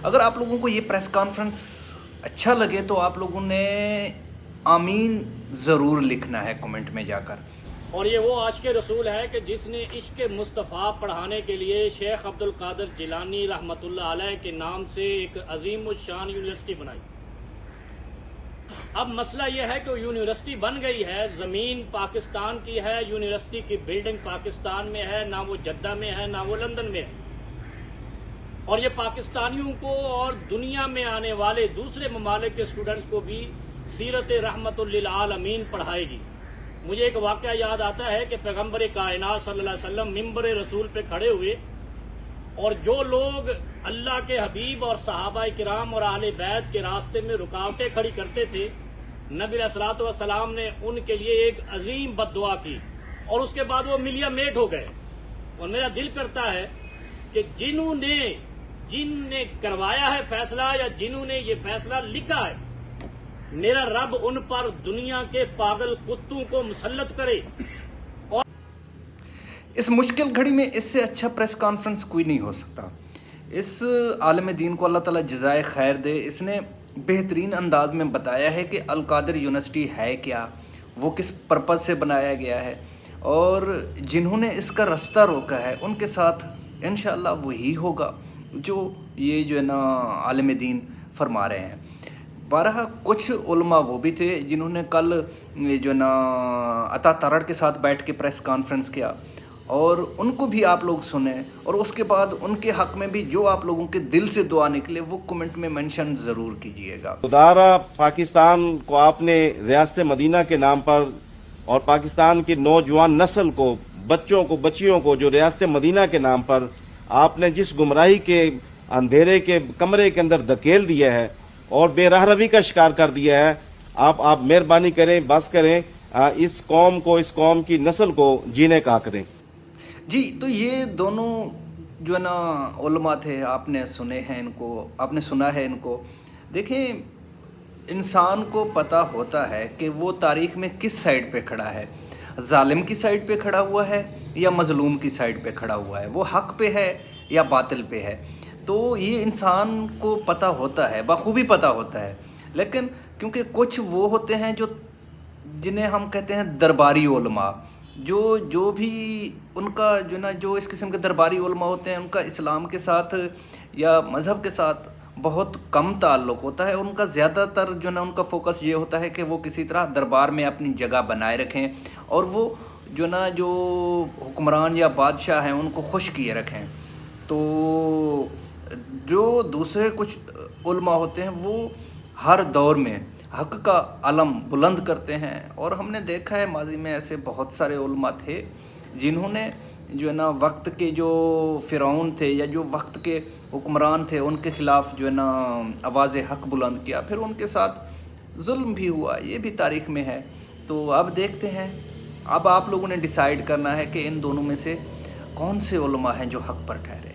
اگر آپ لوگوں کو یہ پریس کانفرنس اچھا لگے تو آپ لوگوں نے آمین ضرور لکھنا ہے کمنٹ میں جا کر. اور یہ وہ عاشق رسول ہے کہ جس نے عشق مصطفیٰ پڑھانے کے لیے شیخ عبد القادر جیلانی رحمۃ اللہ علیہ کے نام سے ایک عظیم الشان یونیورسٹی بنائی. اب مسئلہ یہ ہے کہ یونیورسٹی بن گئی ہے، زمین پاکستان کی ہے، یونیورسٹی کی بلڈنگ پاکستان میں ہے، نہ وہ جدہ میں ہے نہ وہ لندن میں ہے، اور یہ پاکستانیوں کو اور دنیا میں آنے والے دوسرے ممالک کے اسٹوڈنٹس کو بھی سیرت رحمت للعالمین پڑھائے گی. مجھے ایک واقعہ یاد آتا ہے کہ پیغمبر کائنات صلی اللہ علیہ وسلم ممبر رسول پہ کھڑے ہوئے، اور جو لوگ اللہ کے حبیب اور صحابہ کرام اور اہل بیت کے راستے میں رکاوٹیں کھڑی کرتے تھے، نبی علیہ الصلوۃ والسلام نے ان کے لیے ایک عظیم بد دعا کی، اور اس کے بعد وہ ملیا میٹ ہو گئے. اور میرا دل کرتا ہے کہ جن نے کروایا ہے فیصلہ یا جنہوں نے یہ فیصلہ لکھا ہے، میرا رب ان پر دنیا کے پاگل کتوں کو مسلط کرے. اس مشکل گھڑی میں اس سے اچھا پریس کانفرنس کوئی نہیں ہو سکتا. اس عالم دین کو اللہ تعالیٰ جزائے خیر دے. اس نے بہترین انداز میں بتایا ہے کہ القادر یونیورسٹی ہے کیا، وہ کس پرپز سے بنایا گیا ہے، اور جنہوں نے اس کا رستہ روکا ہے ان کے ساتھ انشاءاللہ وہی ہوگا جو ہے نا عالم دین فرما رہے ہیں. بارہ کچھ علماء وہ بھی تھے جنہوں نے کل جو ہے نا عطا ترڑ کے ساتھ بیٹھ کے پریس کانفرنس کیا، اور ان کو بھی آپ لوگ سنیں، اور اس کے بعد ان کے حق میں بھی جو آپ لوگوں کے دل سے دعا نکلے وہ کمنٹ میں منشن ضرور کیجئے گا. خدارہ پاکستان کو آپ نے ریاست مدینہ کے نام پر اور پاکستان کی نوجوان نسل کو، بچوں کو، بچیوں کو جو ریاست مدینہ کے نام پر آپ نے جس گمراہی کے اندھیرے کے کمرے کے اندر دھکیل دیا ہے اور بے راہ روی کا شکار کر دیا ہے، آپ مہربانی کریں، بس کریں، اس قوم کی نسل کو جینے کا حق دیں. جی تو یہ دونوں جو ہے نا علماء تھے، آپ نے سنے ہیں ان کو، آپ نے سنا ہے ان کو. دیکھیں، انسان کو پتہ ہوتا ہے کہ وہ تاریخ میں کس سائڈ پہ کھڑا ہے، ظالم کی سائڈ پہ کھڑا ہوا ہے یا مظلوم کی سائڈ پہ کھڑا ہوا ہے، وہ حق پہ ہے یا باطل پہ ہے. تو یہ انسان کو پتہ ہوتا ہے، بخوبی پتہ ہوتا ہے. لیکن کیونکہ کچھ وہ ہوتے ہیں جنہیں ہم کہتے ہیں درباری علماء، جو بھی ان کا جو نا جو اس قسم کے درباری علماء ہوتے ہیں، ان کا اسلام کے ساتھ یا مذہب کے ساتھ بہت کم تعلق ہوتا ہے. ان کا زیادہ تر جو نا ان کا فوکس یہ ہوتا ہے کہ وہ کسی طرح دربار میں اپنی جگہ بنائے رکھیں، اور وہ جو نا جو حکمران یا بادشاہ ہیں ان کو خوش کیے رکھیں. تو جو دوسرے کچھ علماء ہوتے ہیں وہ ہر دور میں حق کا علم بلند کرتے ہیں. اور ہم نے دیکھا ہے ماضی میں ایسے بہت سارے علماء تھے جنہوں نے جو ہے نا وقت کے جو فرعون تھے یا جو وقت کے حکمران تھے ان کے خلاف جو ہے نا آواز حق بلند کیا، پھر ان کے ساتھ ظلم بھی ہوا. یہ بھی تاریخ میں ہے. تو اب دیکھتے ہیں، اب آپ لوگوں نے ڈیسائیڈ کرنا ہے کہ ان دونوں میں سے کون سے علماء ہیں جو حق پر ٹھہرے.